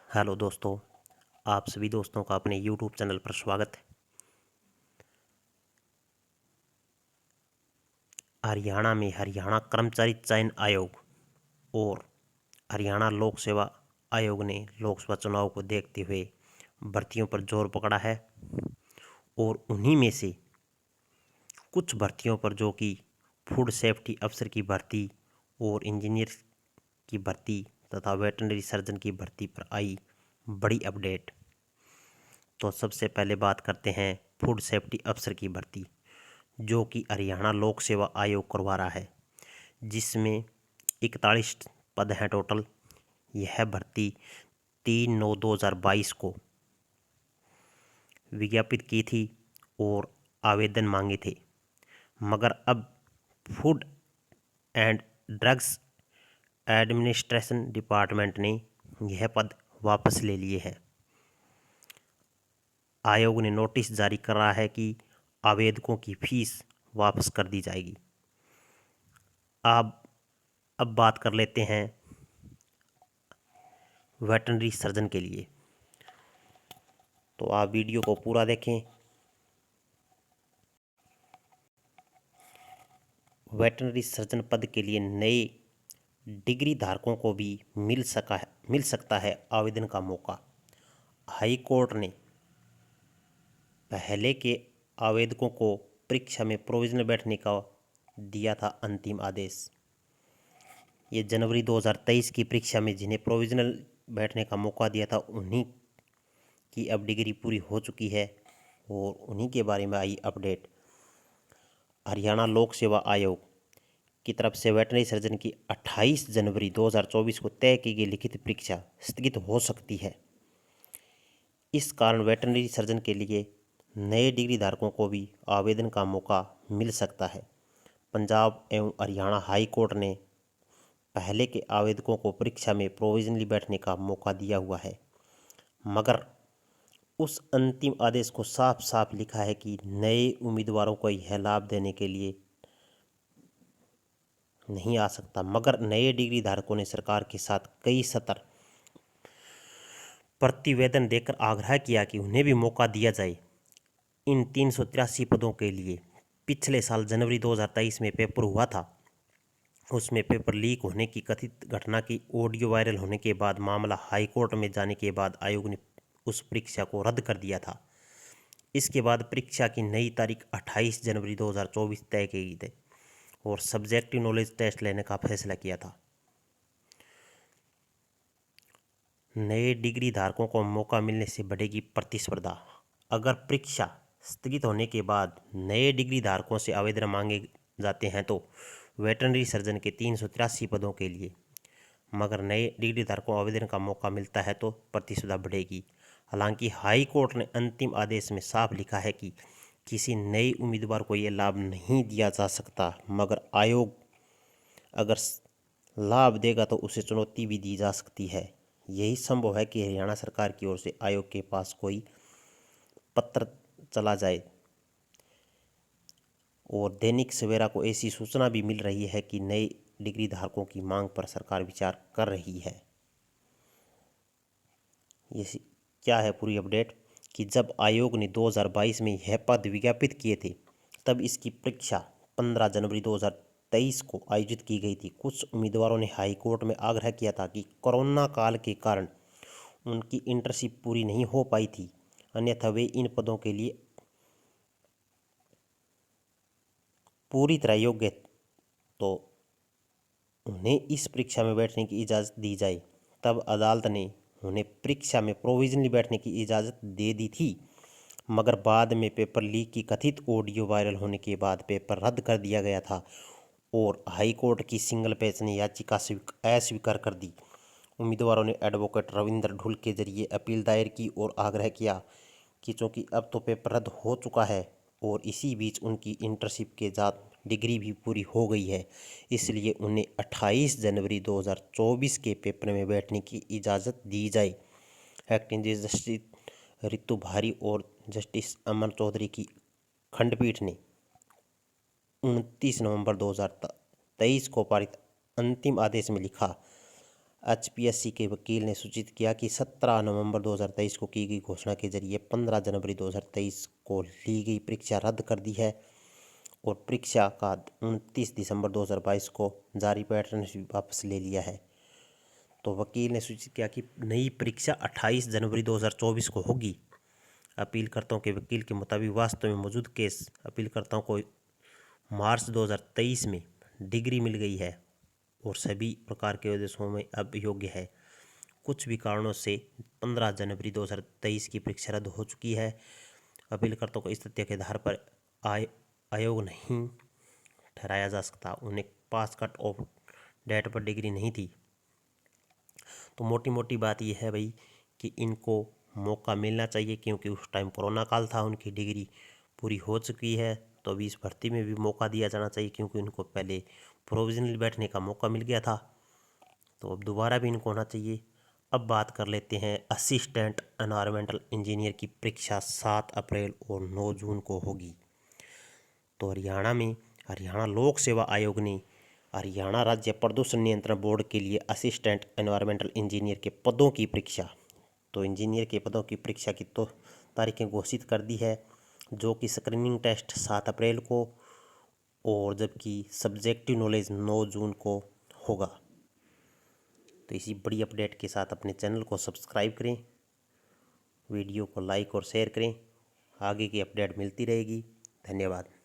Hello दोस्तों, आप सभी दोस्तों का अपने यूट्यूब चैनल पर स्वागत है। हरियाणा में हरियाणा कर्मचारी चयन आयोग और हरियाणा लोक सेवा आयोग ने लोकसभा चुनाव को देखते हुए भर्तियों पर जोर पकड़ा है और उन्हीं में से कुछ भर्तियों पर जो कि फूड सेफ्टी अफसर की भर्ती और इंजीनियर की भर्ती तथा वेटरनरी सर्जन की भर्ती पर आई बड़ी अपडेट। तो सबसे पहले बात करते हैं फूड सेफ्टी अफसर की भर्ती, जो कि हरियाणा लोक सेवा आयोग करवा रहा है, जिसमें 41 पद हैं टोटल। यह भर्ती 3/9/2022 को विज्ञापित की थी और आवेदन मांगे थे, मगर अब food and drugs administration department ने यह पद वापस ले लिए हैं। आयोग ने नोटिस जारी कर रहा है कि आवेदकों की फीस वापस कर दी जाएगी। अब बात कर लेते हैं वेटरनरी सर्जन के लिए, तो आप वीडियो को पूरा देखें। वेटरनरी सर्जन पद के लिए नए डिग्री धारकों को भी मिल सकता है आवेदन का मौका। हाई कोर्ट ने पहले के आवेदकों को परीक्षा में प्रोविजनल बैठने का दिया था अंतिम आदेश। ये जनवरी 2023 की परीक्षा में जिन्हें प्रोविजनल बैठने का मौका दिया था, उन्हीं की अब डिग्री पूरी हो चुकी है और उन्हीं के बारे में आई अपडेट। हरियाणा लोक सेवा आयोग की तरफ से वेटरनरी सर्जन की 28 जनवरी 2024 को तय की गई लिखित परीक्षा स्थगित हो सकती है। इस कारण वेटरनरी सर्जन के लिए नए डिग्री धारकों को भी आवेदन का मौका मिल सकता है। पंजाब एवं हरियाणा हाई कोर्ट ने पहले के आवेदकों को परीक्षा में प्रोविजनली बैठने का मौका दिया हुआ है, मगर उस अंतिम आदेश को साफ साफ लिखा है कि नए उम्मीदवारों को यह लाभ देने के लिए नहीं आ सकता। मगर नए डिग्री धारकों ने सरकार के साथ कई सत्र प्रतिवेदन देकर आग्रह किया कि उन्हें भी मौका दिया जाए इन 383 पदों के लिए। पिछले साल जनवरी 2023 में पेपर हुआ था, उसमें पेपर लीक होने की कथित घटना की ऑडियो वायरल होने के बाद मामला हाईकोर्ट में जाने के बाद आयोग ने उस परीक्षा को रद्द कर दिया था। इसके बाद परीक्षा की नई तारीख 28 जनवरी 2024 तय की गई थी और सब्जेक्टिव नॉलेज टेस्ट लेने का फैसला किया था। नए डिग्री धारकों को मौका मिलने से बढ़ेगी प्रतिस्पर्धा। अगर परीक्षा स्थगित होने के बाद नए डिग्री धारकों से आवेदन मांगे जाते हैं तो वेटरनरी सर्जन के 383 पदों के लिए, मगर नए डिग्री धारकों को आवेदन का मौका मिलता है तो प्रतिस्पर्धा बढ़ेगी। हालांकि हाई कोर्ट ने अंतिम आदेश में साफ लिखा है कि किसी नए उम्मीदवार को ये लाभ नहीं दिया जा सकता, मगर आयोग अगर लाभ देगा तो उसे चुनौती भी दी जा सकती है। यही संभव है कि हरियाणा सरकार की ओर से आयोग के पास कोई पत्र चला जाए और दैनिक सवेरा को ऐसी सूचना भी मिल रही है कि नए डिग्री धारकों की मांग पर सरकार विचार कर रही है। ये क्या है पूरी अपडेट कि जब आयोग ने 2022 में यह पद विज्ञापित किए थे, तब इसकी परीक्षा 15 जनवरी 2023 को आयोजित की गई थी। कुछ उम्मीदवारों ने हाईकोर्ट में आग्रह किया था कि कोरोना काल के कारण उनकी इंटर्नशिप पूरी नहीं हो पाई थी, अन्यथा वे इन पदों के लिए पूरी तरह योग्य, तो उन्हें इस परीक्षा में बैठने की इजाज़त दी जाए। तब अदालत ने उन्हें परीक्षा में प्रोविजनली बैठने की इजाज़त दे दी थी, मगर बाद में पेपर लीक की कथित ऑडियो वायरल होने के बाद पेपर रद्द कर दिया गया था और हाईकोर्ट की सिंगल बेंच ने याचिका अस्वीकार कर दी। उम्मीदवारों ने एडवोकेट रविंद्र ढुल के जरिए अपील दायर की और आग्रह किया कि चूँकि अब तो पेपर रद्द हो चुका है और इसी बीच उनकी इंटर्नशिप के साथ डिग्री भी पूरी हो गई है, इसलिए उन्हें 28 जनवरी 2024 के पेपर में बैठने की इजाज़त दी जाए। एक्टिंग जस्टिस रितु भारी और जस्टिस अमन चौधरी की खंडपीठ ने 29 नवंबर 2023 को पारित अंतिम आदेश में लिखा, एचपीएससी के वकील ने सूचित किया कि 17 नवंबर 2023 को की गई घोषणा के जरिए 15 जनवरी 2023 को ली गई परीक्षा रद्द कर दी है और परीक्षा का 29 दिसंबर 2022 को जारी पैटर्न भी वापस ले लिया है। तो वकील ने सूचित किया कि नई परीक्षा 28 जनवरी 2024 को होगी। अपीलकर्ताओं के वकील के मुताबिक वास्तव में मौजूद केस अपीलकर्ताओं को मार्च 2023 में डिग्री मिल गई है और सभी प्रकार के उद्देश्यों में अब योग्य है। कुछ भी कारणों से 15 जनवरी 2023 की परीक्षा रद्द हो चुकी है। अपीलकर्ताओं को इस तथ्य के आधार पर अयोग्य नहीं ठहराया जा सकता, उन्हें पास कट ऑफ डेट पर डिग्री नहीं थी। तो मोटी मोटी बात यह है भाई कि इनको मौका मिलना चाहिए, क्योंकि उस टाइम कोरोना काल था, उनकी डिग्री पूरी हो चुकी है। तो अभी इस भर्ती में भी मौका दिया जाना चाहिए, क्योंकि उनको पहले प्रोविजनल बैठने का मौका मिल गया था, तो अब दोबारा भी इनको होना चाहिए। अब बात कर लेते हैं असिस्टेंट एनवायरमेंटल इंजीनियर की परीक्षा 7 अप्रैल और 9 जून को होगी। तो हरियाणा लोक सेवा आयोग ने हरियाणा राज्य प्रदूषण नियंत्रण बोर्ड के लिए असिस्टेंट एनवायरमेंटल इंजीनियर के पदों की परीक्षा, तो इंजीनियर के पदों की परीक्षा की तो तारीखें घोषित कर दी है, जो कि स्क्रीनिंग टेस्ट 7 अप्रैल को और जबकि सब्जेक्टिव नॉलेज 9 जून को होगा। तो इसी बड़ी अपडेट के साथ अपने चैनल को सब्सक्राइब करें, वीडियो को लाइक और शेयर करें, आगे की अपडेट मिलती रहेगी। धन्यवाद।